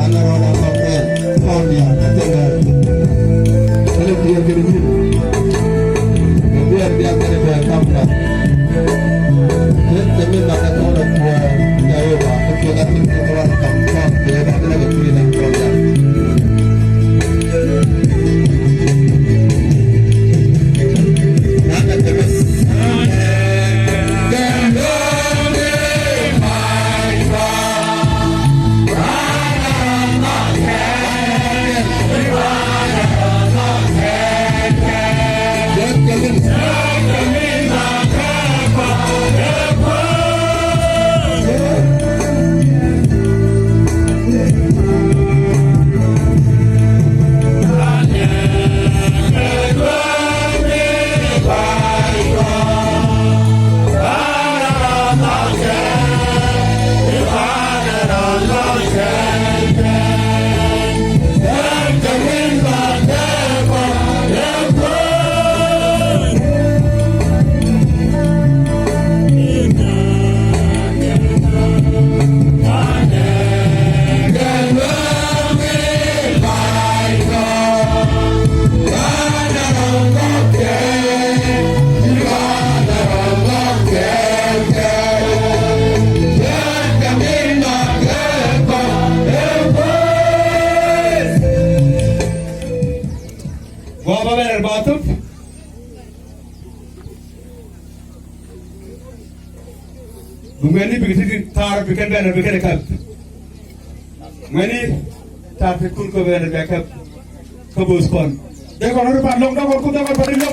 Allora Claudia, kalau dia begini, dia akan berkamera. Jadi nak orang tua jauh bah, kita nanti orang kampung, dia nak lagi pilih Claudia. Nak terus. Gua bener batuk. Bumeni begitu tar bikin bener bikin kap. Meni tar bikin ko bener backup. Kabus kon. Dekor orang pandang dekor ku dekor pandang.